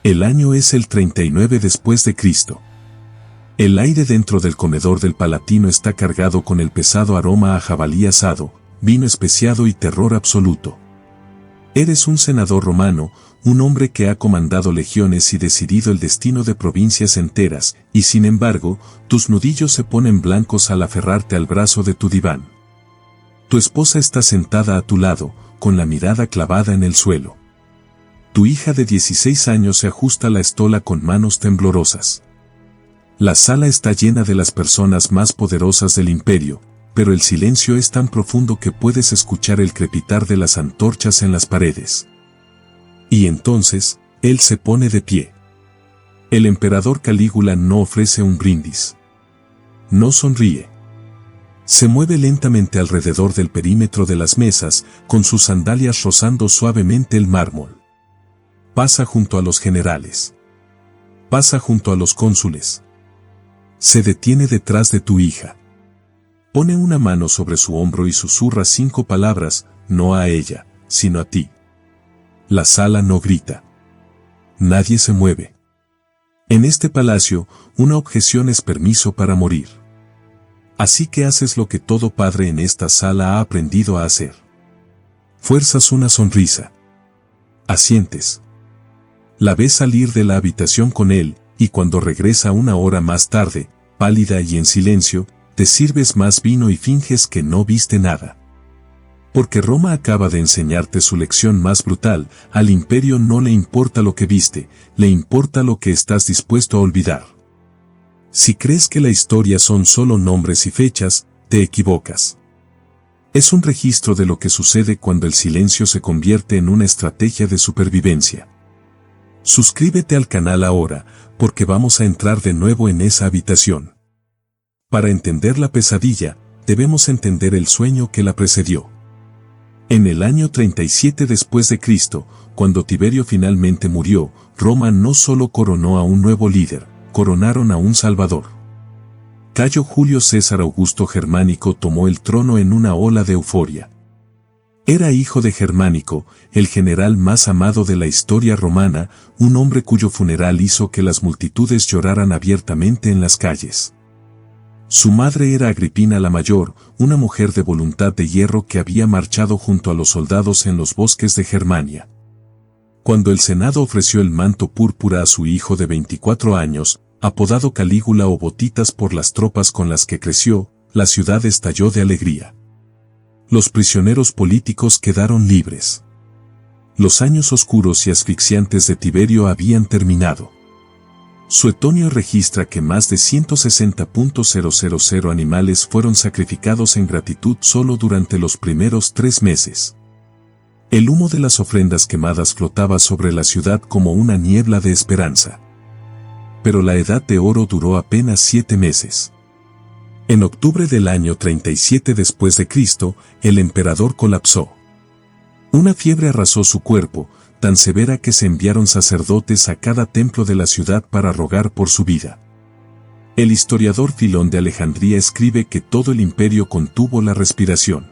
El año es el 39 después de Cristo. El aire dentro del comedor del Palatino está cargado con el pesado aroma a jabalí asado, vino especiado y terror absoluto. Eres un senador romano, un hombre que ha comandado legiones y decidido el destino de provincias enteras, y sin embargo, tus nudillos se ponen blancos al aferrarte al brazo de tu diván. Tu esposa está sentada a tu lado, con la mirada clavada en el suelo. Tu hija de 16 años se ajusta la estola con manos temblorosas. La sala está llena de las personas más poderosas del imperio, pero el silencio es tan profundo que puedes escuchar el crepitar de las antorchas en las paredes. Y entonces, él se pone de pie. El emperador Calígula no ofrece un brindis. No sonríe. Se mueve lentamente alrededor del perímetro de las mesas, con sus sandalias rozando suavemente el mármol. Pasa junto a los generales. Pasa junto a los cónsules. Se detiene detrás de tu hija. Pone una mano sobre su hombro y susurra 5 palabras, no a ella, sino a ti. La sala no grita. Nadie se mueve. En este palacio, una objeción es permiso para morir. Así que haces lo que todo padre en esta sala ha aprendido a hacer. Fuerzas una sonrisa. Asientes. La ves salir de la habitación con él, y cuando regresa una hora más tarde, pálida y en silencio, te sirves más vino y finges que no viste nada. Porque Roma acaba de enseñarte su lección más brutal, al imperio no le importa lo que viste, le importa lo que estás dispuesto a olvidar. Si crees que la historia son solo nombres y fechas, te equivocas. Es un registro de lo que sucede cuando el silencio se convierte en una estrategia de supervivencia. Suscríbete al canal ahora, porque vamos a entrar de nuevo en esa habitación. Para entender la pesadilla, debemos entender el sueño que la precedió. En el año 37 después de Cristo, cuando Tiberio finalmente murió, Roma no solo coronó a un nuevo líder, coronaron a un salvador. Cayo Julio César Augusto Germánico tomó el trono en una ola de euforia. Era hijo de Germánico, el general más amado de la historia romana, un hombre cuyo funeral hizo que las multitudes lloraran abiertamente en las calles. Su madre era Agripina la Mayor, una mujer de voluntad de hierro que había marchado junto a los soldados en los bosques de Germania. Cuando el Senado ofreció el manto púrpura a su hijo de 24 años, apodado Calígula o Botitas por las tropas con las que creció, la ciudad estalló de alegría. Los prisioneros políticos quedaron libres. Los años oscuros y asfixiantes de Tiberio habían terminado. Suetonio registra que más de 160.000 animales fueron sacrificados en gratitud solo durante los primeros 3 meses. El humo de las ofrendas quemadas flotaba sobre la ciudad como una niebla de esperanza. Pero la Edad de Oro duró apenas 7 meses. En octubre del año 37 después de Cristo, el emperador colapsó. Una fiebre arrasó su cuerpo, tan severa que se enviaron sacerdotes a cada templo de la ciudad para rogar por su vida. El historiador Filón de Alejandría escribe que todo el imperio contuvo la respiración.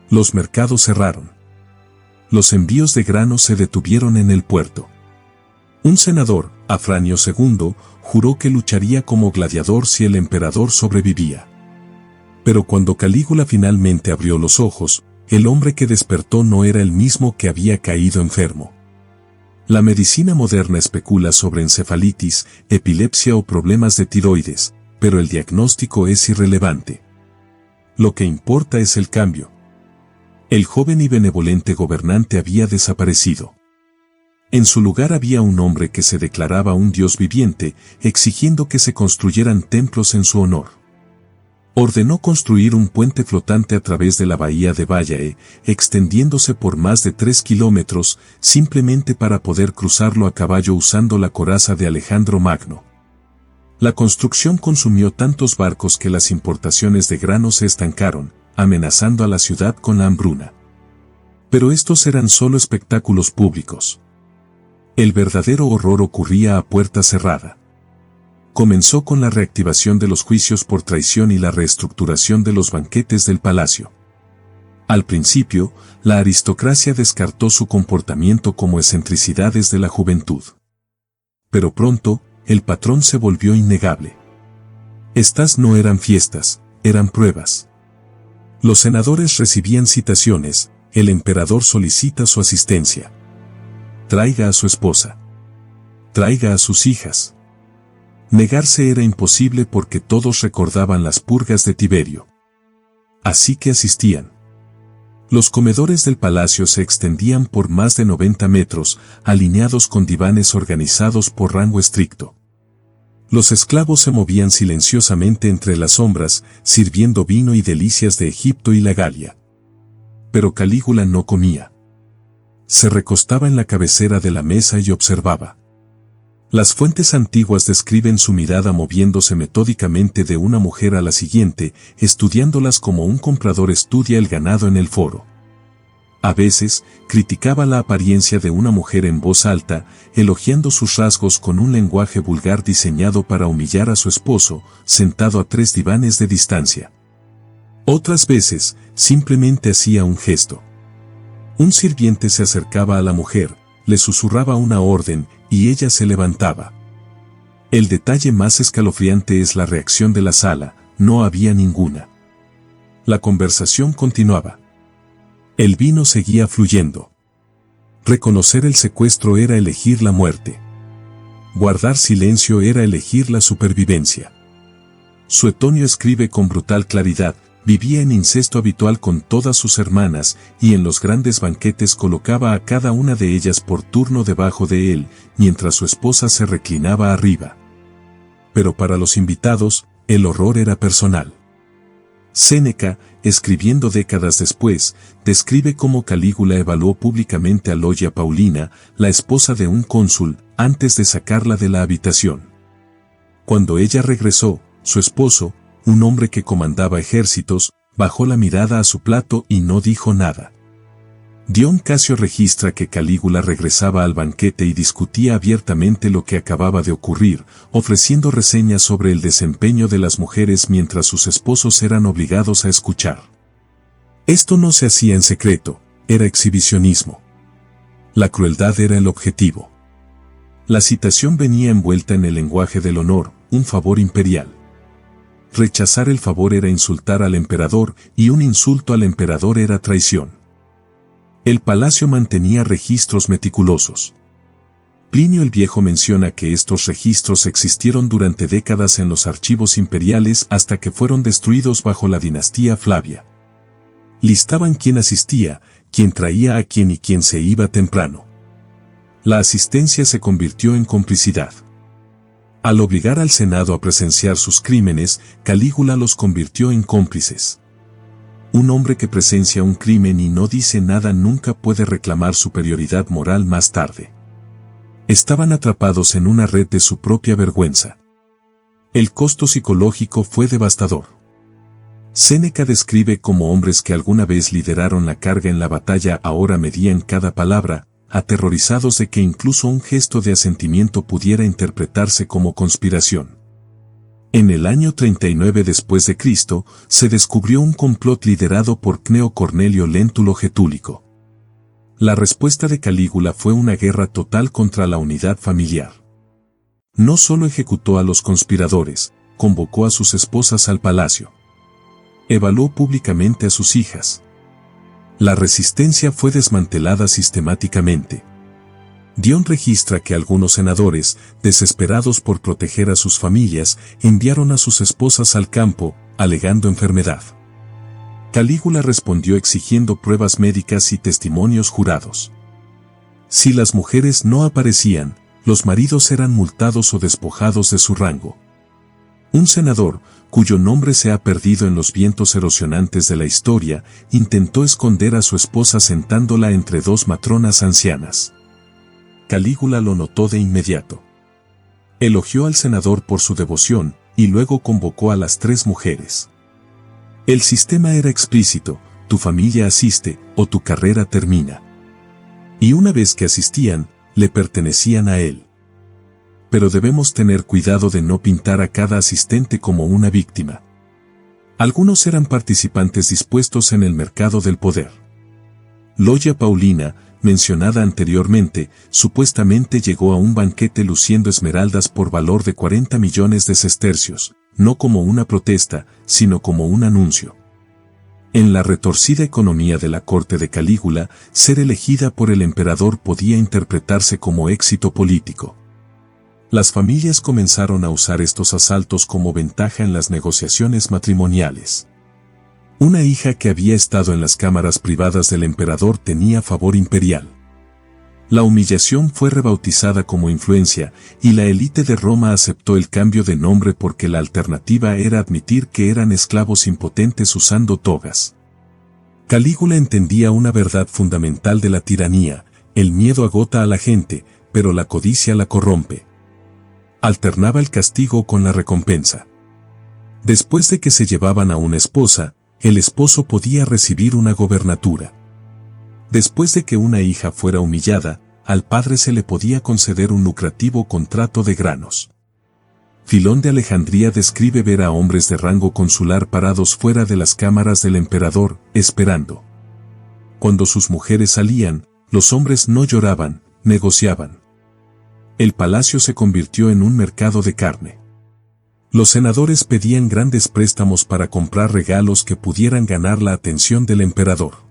Los mercados cerraron. Los envíos de granos se detuvieron en el puerto. Un senador, Afranio II, juró que lucharía como gladiador si el emperador sobrevivía. Pero cuando Calígula finalmente abrió los ojos, el hombre que despertó no era el mismo que había caído enfermo. La medicina moderna especula sobre encefalitis, epilepsia o problemas de tiroides, pero el diagnóstico es irrelevante. Lo que importa es el cambio. El joven y benevolente gobernante había desaparecido. En su lugar había un hombre que se declaraba un dios viviente, exigiendo que se construyeran templos en su honor. Ordenó construir un puente flotante a través de la bahía de Baiae, extendiéndose por más de 3 kilómetros, simplemente para poder cruzarlo a caballo usando la coraza de Alejandro Magno. La construcción consumió tantos barcos que las importaciones de grano se estancaron, amenazando a la ciudad con la hambruna. Pero estos eran solo espectáculos públicos. El verdadero horror ocurría a puerta cerrada. Comenzó con la reactivación de los juicios por traición y la reestructuración de los banquetes del palacio. Al principio, la aristocracia descartó su comportamiento como excentricidades de la juventud. Pero pronto, el patrón se volvió innegable. Estas no eran fiestas, eran pruebas. Los senadores recibían citaciones, el emperador solicita su asistencia. Traiga a su esposa. Traiga a sus hijas. Negarse era imposible porque todos recordaban las purgas de Tiberio. Así que asistían. Los comedores del palacio se extendían por más de 90 metros, alineados con divanes organizados por rango estricto. Los esclavos se movían silenciosamente entre las sombras, sirviendo vino y delicias de Egipto y la Galia. Pero Calígula no comía. Se recostaba en la cabecera de la mesa y observaba. Las fuentes antiguas describen su mirada moviéndose metódicamente de una mujer a la siguiente, estudiándolas como un comprador estudia el ganado en el foro. A veces, criticaba la apariencia de una mujer en voz alta, elogiando sus rasgos con un lenguaje vulgar diseñado para humillar a su esposo, sentado a 3 divanes de distancia. Otras veces, simplemente hacía un gesto. Un sirviente se acercaba a la mujer, le susurraba una orden, y ella se levantaba. El detalle más escalofriante es la reacción de la sala, no había ninguna. La conversación continuaba. El vino seguía fluyendo. Reconocer el secuestro era elegir la muerte. Guardar silencio era elegir la supervivencia. Suetonio escribe con brutal claridad, vivía en incesto habitual con todas sus hermanas, y en los grandes banquetes colocaba a cada una de ellas por turno debajo de él, mientras su esposa se reclinaba arriba. Pero para los invitados, el horror era personal. Séneca, escribiendo décadas después, describe cómo Calígula evaluó públicamente a Logia Paulina, la esposa de un cónsul, antes de sacarla de la habitación. Cuando ella regresó, su esposo, un hombre que comandaba ejércitos, bajó la mirada a su plato y no dijo nada. Dion Casio registra que Calígula regresaba al banquete y discutía abiertamente lo que acababa de ocurrir, ofreciendo reseñas sobre el desempeño de las mujeres mientras sus esposos eran obligados a escuchar. Esto no se hacía en secreto, era exhibicionismo. La crueldad era el objetivo. La citación venía envuelta en el lenguaje del honor, un favor imperial. Rechazar el favor era insultar al emperador y un insulto al emperador era traición. El palacio mantenía registros meticulosos. Plinio el Viejo menciona que estos registros existieron durante décadas en los archivos imperiales hasta que fueron destruidos bajo la dinastía Flavia. Listaban quién asistía, quién traía a quién y quién se iba temprano. La asistencia se convirtió en complicidad. Al obligar al Senado a presenciar sus crímenes, Calígula los convirtió en cómplices. Un hombre que presencia un crimen y no dice nada nunca puede reclamar superioridad moral más tarde. Estaban atrapados en una red de su propia vergüenza. El costo psicológico fue devastador. Séneca describe cómo hombres que alguna vez lideraron la carga en la batalla ahora medían cada palabra, aterrorizados de que incluso un gesto de asentimiento pudiera interpretarse como conspiración. En el año 39 después de Cristo, se descubrió un complot liderado por Cneo Cornelio Léntulo Getúlico. La respuesta de Calígula fue una guerra total contra la unidad familiar. No solo ejecutó a los conspiradores, convocó a sus esposas al palacio. Evaluó públicamente a sus hijas. La resistencia fue desmantelada sistemáticamente. Dion registra que algunos senadores, desesperados por proteger a sus familias, enviaron a sus esposas al campo, alegando enfermedad. Calígula respondió exigiendo pruebas médicas y testimonios jurados. Si las mujeres no aparecían, los maridos eran multados o despojados de su rango. Un senador, cuyo nombre se ha perdido en los vientos erosionantes de la historia, intentó esconder a su esposa sentándola entre 2 matronas ancianas. Calígula lo notó de inmediato. Elogió al senador por su devoción, y luego convocó a las 3 mujeres. El sistema era explícito: tu familia asiste, o tu carrera termina. Y una vez que asistían, le pertenecían a él. Pero debemos tener cuidado de no pintar a cada asistente como una víctima. Algunos eran participantes dispuestos en el mercado del poder. Logia Paulina, mencionada anteriormente, supuestamente llegó a un banquete luciendo esmeraldas por valor de 40 millones de sestercios, no como una protesta, sino como un anuncio. En la retorcida economía de la corte de Calígula, ser elegida por el emperador podía interpretarse como éxito político. Las familias comenzaron a usar estos asaltos como ventaja en las negociaciones matrimoniales. Una hija que había estado en las cámaras privadas del emperador tenía favor imperial. La humillación fue rebautizada como influencia, y la élite de Roma aceptó el cambio de nombre porque la alternativa era admitir que eran esclavos impotentes usando togas. Calígula entendía una verdad fundamental de la tiranía: el miedo agota a la gente, pero la codicia la corrompe. Alternaba el castigo con la recompensa. Después de que se llevaban a una esposa, el esposo podía recibir una gobernatura. Después de que una hija fuera humillada, al padre se le podía conceder un lucrativo contrato de granos. Filón de Alejandría describe ver a hombres de rango consular parados fuera de las cámaras del emperador, esperando. Cuando sus mujeres salían, los hombres no lloraban, negociaban. El palacio se convirtió en un mercado de carne. Los senadores pedían grandes préstamos para comprar regalos que pudieran ganar la atención del emperador.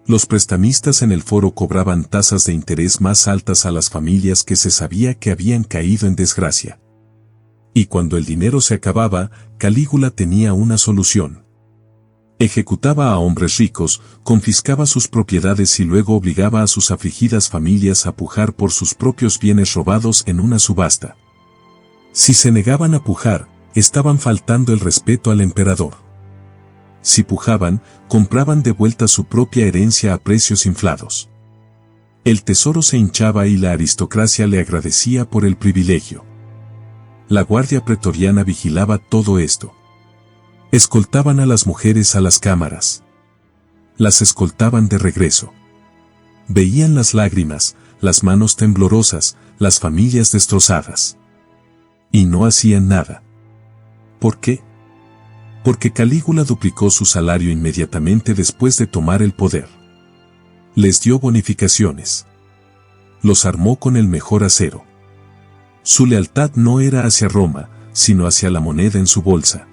Los prestamistas en el foro cobraban tasas de interés más altas a las familias que se sabía que habían caído en desgracia. Y cuando el dinero se acababa, Calígula tenía una solución. Ejecutaba a hombres ricos, confiscaba sus propiedades y luego obligaba a sus afligidas familias a pujar por sus propios bienes robados en una subasta. Si se negaban a pujar, estaban faltando el respeto al emperador. Si pujaban, compraban de vuelta su propia herencia a precios inflados. El tesoro se hinchaba y la aristocracia le agradecía por el privilegio. La guardia pretoriana vigilaba todo esto. Escoltaban a las mujeres a las cámaras. Las escoltaban de regreso. Veían las lágrimas, las manos temblorosas, las familias destrozadas. Y no hacían nada. ¿Por qué? Porque Calígula duplicó su salario inmediatamente después de tomar el poder. Les dio bonificaciones. Los armó con el mejor acero. Su lealtad no era hacia Roma, sino hacia la moneda en su bolsa.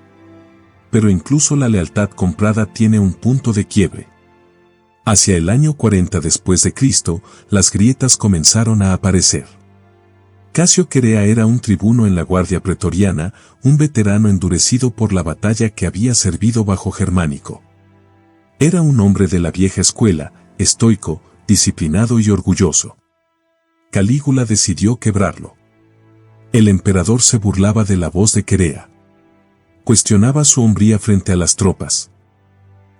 Pero incluso la lealtad comprada tiene un punto de quiebre. Hacia el año 40 después de Cristo, las grietas comenzaron a aparecer. Casio Querea era un tribuno en la guardia pretoriana, un veterano endurecido por la batalla que había servido bajo Germánico. Era un hombre de la vieja escuela, estoico, disciplinado y orgulloso. Calígula decidió quebrarlo. El emperador se burlaba de la voz de Querea. Cuestionaba su hombría frente a las tropas.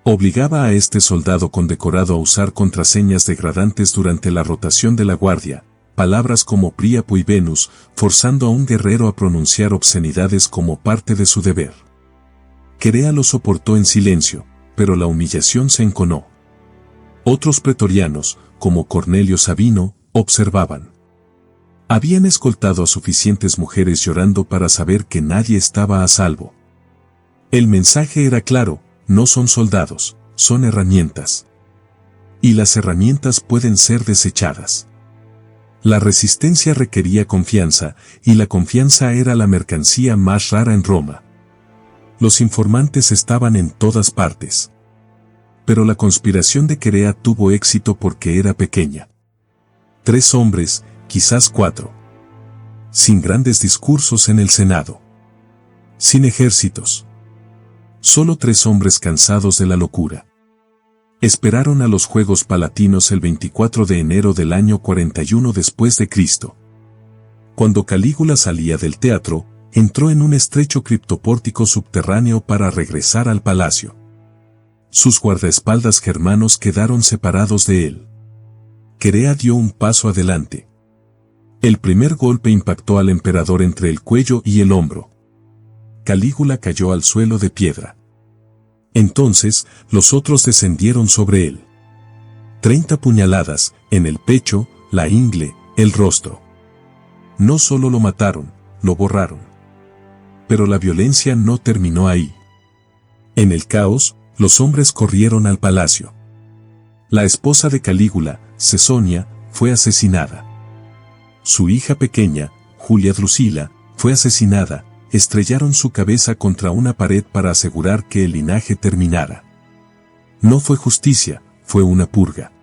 Obligaba a este soldado condecorado a usar contraseñas degradantes durante la rotación de la guardia, palabras como Príapo y Venus, forzando a un guerrero a pronunciar obscenidades como parte de su deber. Querea lo soportó en silencio, pero la humillación se enconó. Otros pretorianos, como Cornelio Sabino, observaban. Habían escoltado a suficientes mujeres llorando para saber que nadie estaba a salvo. El mensaje era claro: no son soldados, son herramientas. Y las herramientas pueden ser desechadas. La resistencia requería confianza, y la confianza era la mercancía más rara en Roma. Los informantes estaban en todas partes. Pero la conspiración de Querea tuvo éxito porque era pequeña. 3 hombres, quizás 4. Sin grandes discursos en el Senado. Sin ejércitos. Solo 3 hombres cansados de la locura. Esperaron a los Juegos Palatinos el 24 de enero del año 41 después de Cristo. Cuando Calígula salía del teatro, entró en un estrecho criptopórtico subterráneo para regresar al palacio. Sus guardaespaldas germanos quedaron separados de él. Querea dio un paso adelante. El primer golpe impactó al emperador entre el cuello y el hombro. Calígula cayó al suelo de piedra. Entonces, los otros descendieron sobre él. 30 puñaladas, en el pecho, la ingle, el rostro. No solo lo mataron, lo borraron. Pero la violencia no terminó ahí. En el caos, los hombres corrieron al palacio. La esposa de Calígula, Cesonia, fue asesinada. Su hija pequeña, Julia Drusila, fue asesinada. Estrellaron su cabeza contra una pared para asegurar que el linaje terminara. No fue justicia, fue una purga.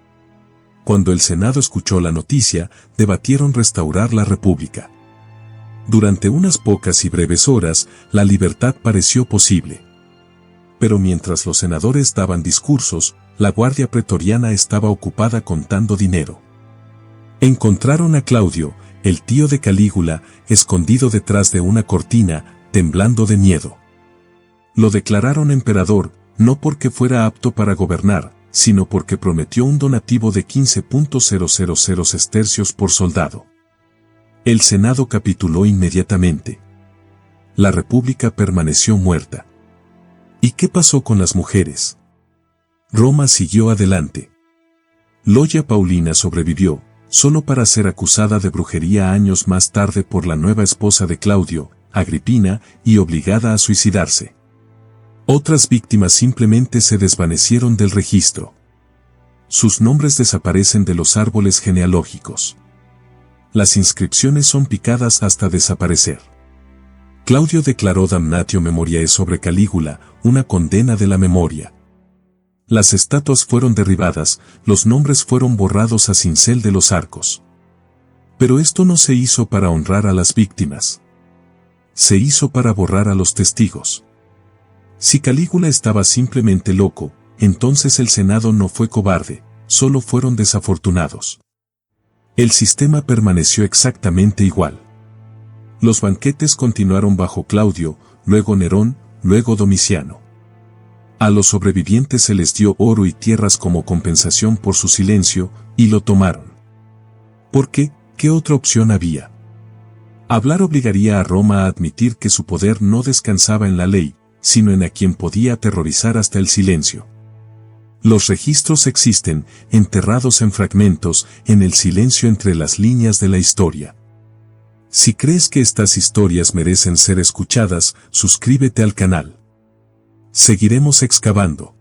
Cuando el Senado escuchó la noticia, debatieron restaurar la República. Durante unas pocas y breves horas, la libertad pareció posible. Pero mientras los senadores daban discursos, la guardia pretoriana estaba ocupada contando dinero. Encontraron a Claudio, el tío de Calígula, escondido detrás de una cortina, temblando de miedo. Lo declararon emperador, no porque fuera apto para gobernar, sino porque prometió un donativo de 15.000 sestercios por soldado. El Senado capituló inmediatamente. La República permaneció muerta. ¿Y qué pasó con las mujeres? Roma siguió adelante. Loya Paulina sobrevivió, solo para ser acusada de brujería años más tarde por la nueva esposa de Claudio, Agripina, y obligada a suicidarse. Otras víctimas simplemente se desvanecieron del registro. Sus nombres desaparecen de los árboles genealógicos. Las inscripciones son picadas hasta desaparecer. Claudio declaró damnatio memoriae sobre Calígula, una condena de la memoria. Las estatuas fueron derribadas, los nombres fueron borrados a cincel de los arcos. Pero esto no se hizo para honrar a las víctimas. Se hizo para borrar a los testigos. Si Calígula estaba simplemente loco, entonces el Senado no fue cobarde, solo fueron desafortunados. El sistema permaneció exactamente igual. Los banquetes continuaron bajo Claudio, luego Nerón, luego Domiciano. A los sobrevivientes se les dio oro y tierras como compensación por su silencio, y lo tomaron. ¿Por qué? ¿Qué otra opción había? Hablar obligaría a Roma a admitir que su poder no descansaba en la ley, sino en a quien podía aterrorizar hasta el silencio. Los registros existen, enterrados en fragmentos, en el silencio entre las líneas de la historia. Si crees que estas historias merecen ser escuchadas, suscríbete al canal. Seguiremos excavando.